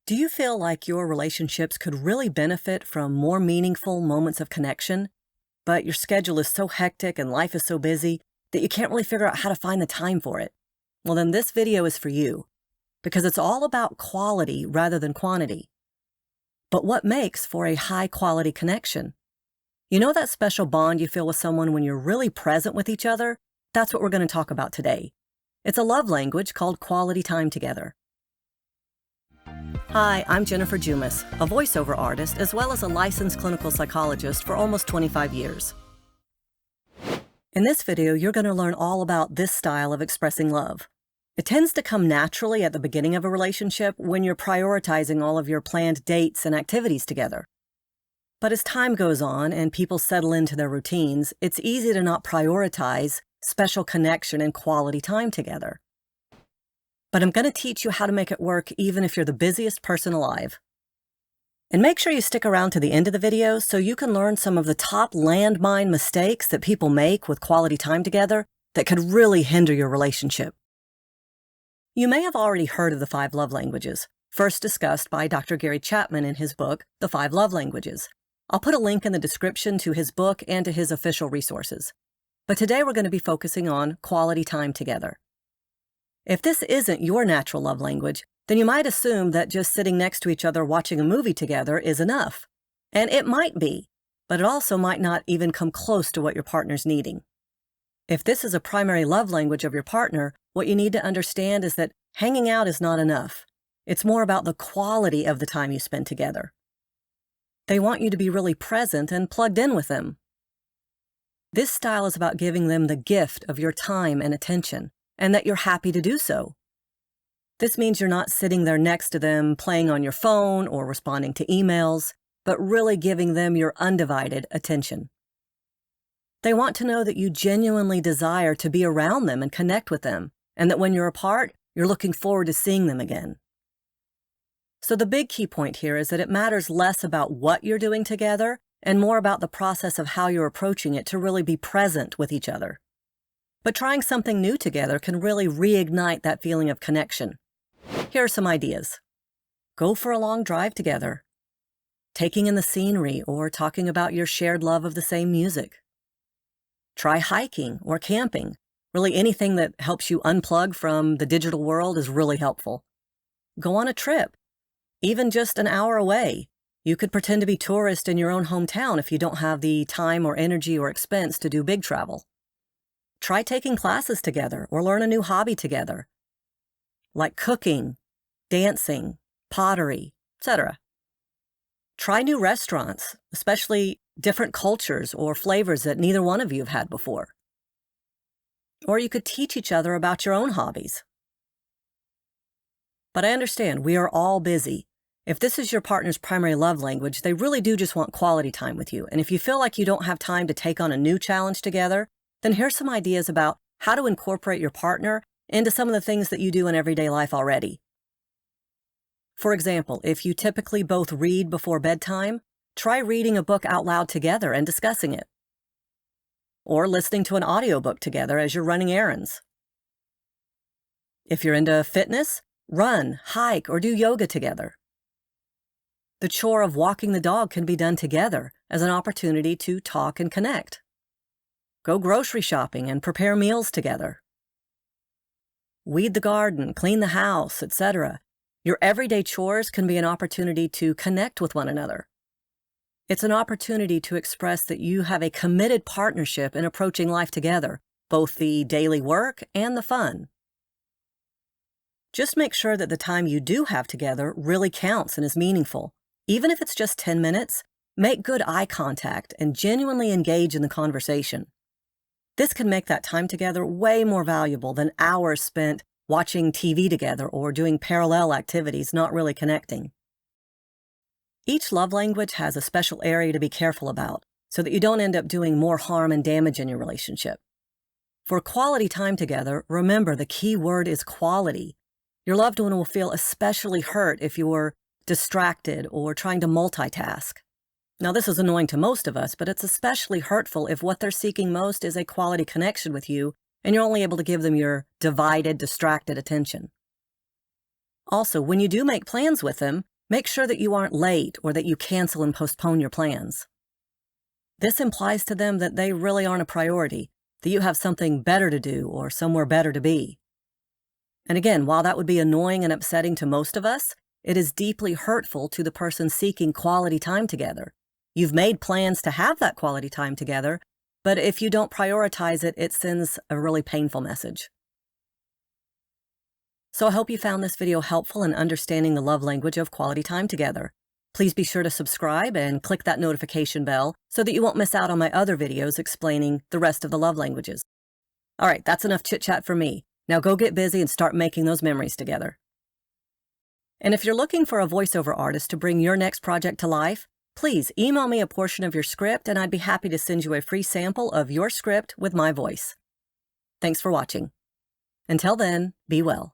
Do you feel like your relationships could really benefit from more meaningful moments of connection, but your schedule is so hectic and life is so busy that you can't really figure out how to find the time for it? Well, then this video is for you, because it's all about quality rather than quantity. But what makes for a high-quality connection? You know that special bond you feel with someone when you're really present with each other? That's what we're going to talk about today. It's a love language called quality time together. Hi, I'm Jennifer Jumis, a voiceover artist as well as a licensed clinical psychologist for almost 25 years. In this video, you're going to learn all about this style of expressing love. It tends to come naturally at the beginning of a relationship when you're prioritizing all of your planned dates and activities together. But as time goes on and people settle into their routines, it's easy to not prioritize special connection and quality time together. But I'm going to teach you how to make it work even if you're the busiest person alive. And make sure you stick around to the end of the video so you can learn some of the top landmine mistakes that people make with quality time together that could really hinder your relationship. You may have already heard of the 5 love languages, first discussed by Dr. Gary Chapman in his book, The 5 Love Languages. I'll put a link in the description to his book and to his official resources. But today we're going to be focusing on quality time together. If this isn't your natural love language, then you might assume that just sitting next to each other watching a movie together is enough. And it might be, but it also might not even come close to what your partner's needing. If this is a primary love language of your partner, what you need to understand is that hanging out is not enough. It's more about the quality of the time you spend together. They want you to be really present and plugged in with them. This style is about giving them the gift of your time and attention, and that you're happy to do so. This means you're not sitting there next to them playing on your phone or responding to emails, but really giving them your undivided attention. They want to know that you genuinely desire to be around them and connect with them, and that when you're apart, you're looking forward to seeing them again. So the big key point here is that it matters less about what you're doing together and more about the process of how you're approaching it to really be present with each other. But trying something new together can really reignite that feeling of connection. Here are some ideas. Go for a long drive together. Taking in the scenery or talking about your shared love of the same music. Try hiking or camping. Really anything that helps you unplug from the digital world is really helpful. Go on a trip, even just an hour away. You could pretend to be tourist in your own hometown if you don't have the time or energy or expense to do big travel. Try taking classes together or learn a new hobby together, like cooking, dancing, pottery, etc. Try new restaurants, especially different cultures or flavors that neither one of you have had before. Or you could teach each other about your own hobbies. But I understand we are all busy. If this is your partner's primary love language, they really do just want quality time with you. And if you feel like you don't have time to take on a new challenge together, then here's some ideas about how to incorporate your partner into some of the things that you do in everyday life already. For example, if you typically both read before bedtime, try reading a book out loud together and discussing it. Or listening to an audiobook together as you're running errands. If you're into fitness, run, hike, or do yoga together. The chore of walking the dog can be done together as an opportunity to talk and connect. Go grocery shopping and prepare meals together. Weed the garden, clean the house, etc. Your everyday chores can be an opportunity to connect with one another. It's an opportunity to express that you have a committed partnership in approaching life together, both the daily work and the fun. Just make sure that the time you do have together really counts and is meaningful. Even if it's just 10 minutes, make good eye contact and genuinely engage in the conversation. This can make that time together way more valuable than hours spent watching TV together or doing parallel activities, not really connecting. Each love language has a special area to be careful about so that you don't end up doing more harm and damage in your relationship. For quality time together, remember the key word is quality. Your loved one will feel especially hurt if you're distracted or trying to multitask. Now, this is annoying to most of us, but it's especially hurtful if what they're seeking most is a quality connection with you and you're only able to give them your divided, distracted attention. Also, when you do make plans with them, Make sure that you aren't late or that you cancel and postpone your plans. This implies to them that they really aren't a priority, that you have something better to do or somewhere better to be. And again, while that would be annoying and upsetting to most of us, it is deeply hurtful to the person seeking quality time together. You've made plans to have that quality time together, but if you don't prioritize it, it sends a really painful message. So I hope you found this video helpful in understanding the love language of quality time together. Please be sure to subscribe and click that notification bell so that you won't miss out on my other videos explaining the rest of the love languages. All right, that's enough chit-chat for me. Now go get busy and start making those memories together. And if you're looking for a voiceover artist to bring your next project to life, please email me a portion of your script and I'd be happy to send you a free sample of your script with my voice. Thanks for watching. Until then, be well.